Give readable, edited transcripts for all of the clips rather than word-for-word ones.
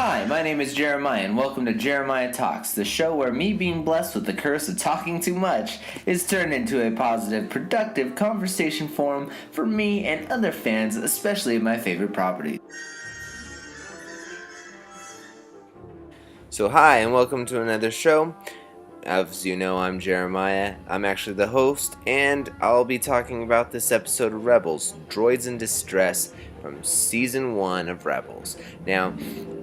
Hi, my name is Jeremiah, and welcome to Jeremiah Talks, the show where me being blessed with the curse of talking too much is turned into a positive, productive conversation forum for me and other fans, especially of my favorite properties. So, hi, and welcome to another show. As you know, I'm Jeremiah. I'm actually the host, and I'll be talking about this episode of Rebels, Droids in Distress, from Season 1 of Rebels. Now,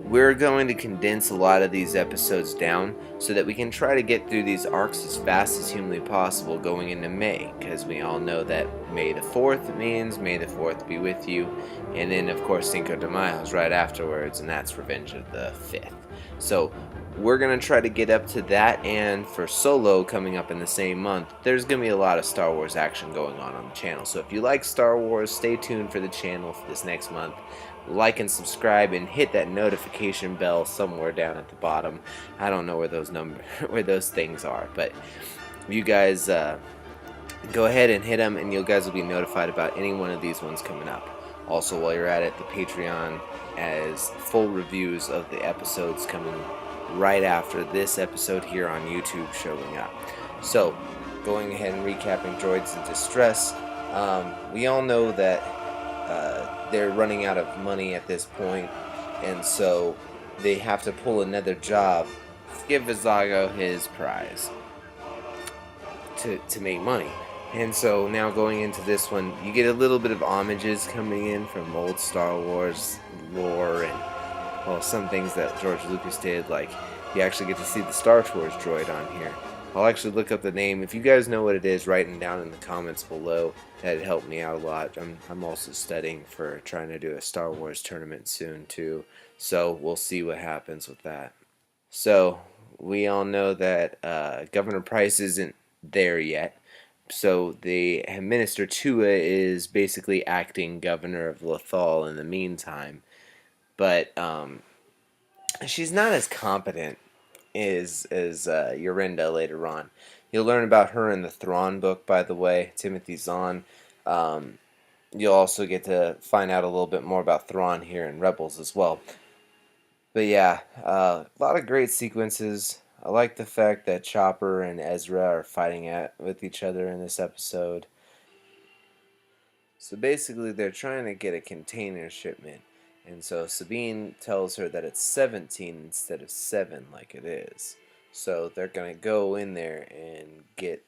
we're going to condense a lot of these episodes down so that we can try to get through these arcs as fast as humanly possible going into May, because we all know that May the 4th means May the 4th be with you, and then of course Cinco de Mayo is right afterwards, and that's Revenge of the 5th. So we're going to try to get up to that, and for Solo coming up in the same month, there's going to be a lot of Star Wars action going on the channel. So if you like Star Wars, stay tuned for the channel for this next month. Like and subscribe and hit that notification bell somewhere down at the bottom. I don't know where those things are, but you guys go ahead and hit them, and you guys will be notified about any one of these ones coming up. Also, while you're at it, the Patreon has full reviews of the episodes coming right after this episode here on YouTube showing up. So, going ahead and recapping Droids in Distress, we all know that they're running out of money at this point, and so they have to pull another job to give Vizago his prize to make money. And so now going into this one, you get a little bit of homages coming in from old Star Wars lore and, well, some things that George Lucas did, like you actually get to see the Star Wars droid on here. I'll actually look up the name. If you guys know what it is, write it down in the comments below. That'd help me out a lot. I'm also studying for trying to do a Star Wars tournament soon too, so we'll see what happens with that. So we all know that Governor Price isn't there yet. So the Minister Tua is basically acting governor of Lothal in the meantime, but she's not as competent as Yorinda later on. You'll learn about her in the Thrawn book, by the way, Timothy Zahn. You'll also get to find out a little bit more about Thrawn here in Rebels as well. But yeah, a lot of great sequences. I like the fact that Chopper and Ezra are fighting with each other in this episode. So basically, they're trying to get a container shipment, and so Sabine tells her that it's 17 instead of 7 like it is. So they're going to go in there and get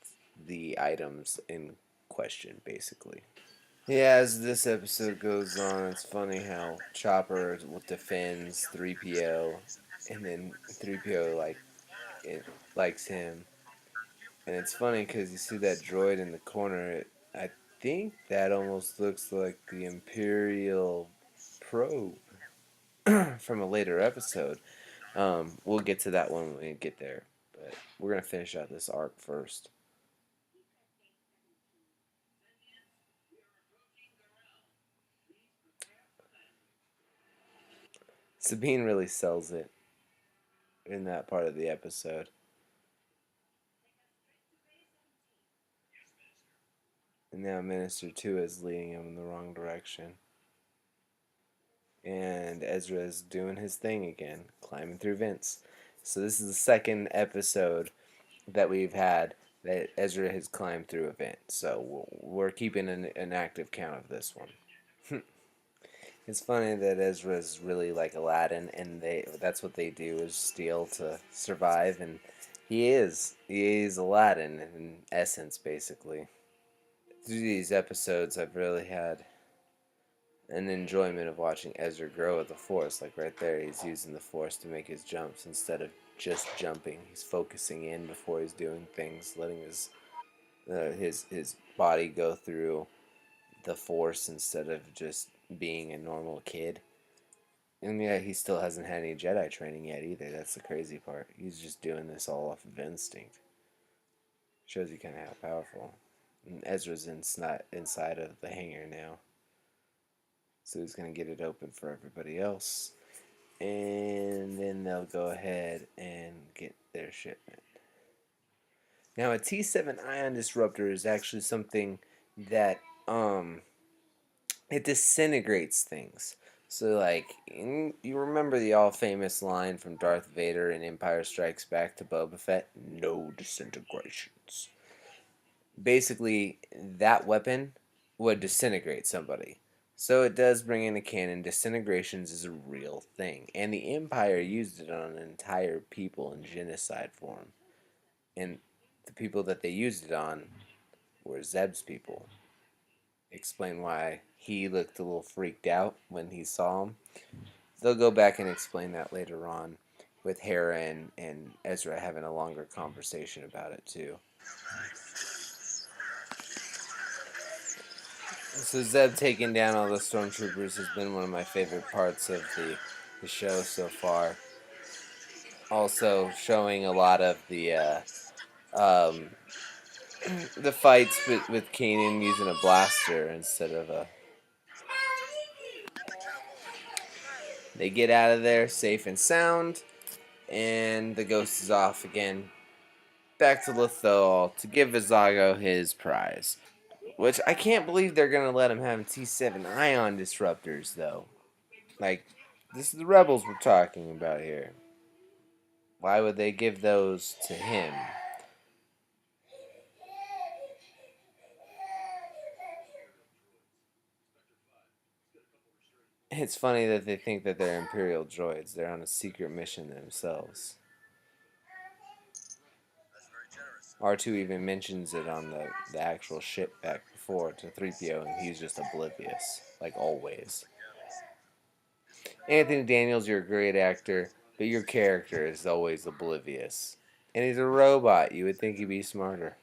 the items in question, basically. Yeah, as this episode goes on, it's funny how Chopper defends 3PO, and then 3PO likes him. And it's funny because you see that droid in the corner. I think that almost looks like the Imperial probe from a later episode. We'll get to that one when we get there, but we're gonna finish out this arc first. Sabine really sells it in that part of the episode. And now Minister 2 is leading him in the wrong direction. And Ezra is doing his thing again, climbing through vents. So this is the second episode that we've had that Ezra has climbed through a vent. So we're keeping an active count of this one. It's funny that Ezra is really like Aladdin, and that's what they do is steal to survive, and he is Aladdin in essence, basically. Through these episodes, I've really had an enjoyment of watching Ezra grow with the Force. Like right there, he's using the Force to make his jumps instead of just jumping. He's focusing in before he's doing things, letting his body go through the Force instead of just being a normal kid. And yeah, he still hasn't had any Jedi training yet either. That's the crazy part. He's just doing this all off of instinct. Shows you kind of how powerful. And Ezra's inside of the hangar now. So he's going to get it open for everybody else. And then they'll go ahead and get their shipment. Now, a T7 ion disruptor is actually something that it disintegrates things. So, like, you remember the all famous line from Darth Vader in Empire Strikes Back to Boba Fett? No disintegrations. Basically, that weapon would disintegrate somebody. So it does bring into canon disintegrations is a real thing. And the Empire used it on an entire people in genocide form. And the people that they used it on were Zeb's people. Explain why he looked a little freaked out when he saw him. They'll go back and explain that later on with Hera and Ezra having a longer conversation about it too. So Zeb taking down all the stormtroopers has been one of my favorite parts of the show so far. Also showing a lot of um, the fights with Kanan using a blaster instead of a. They get out of there safe and sound, and the ghost is off again. Back to Lothal to give Vizago his prize. Which I can't believe they're gonna let him have T7 ion disruptors though. Like, this is the rebels we're talking about here. Why would they give those to him? It's funny that they think that they're Imperial droids. They're on a secret mission themselves. R2 even mentions it on the actual ship back before to 3PO, and he's just oblivious, like always. Anthony Daniels, you're a great actor, but your character is always oblivious. And he's a robot. You would think he'd be smarter.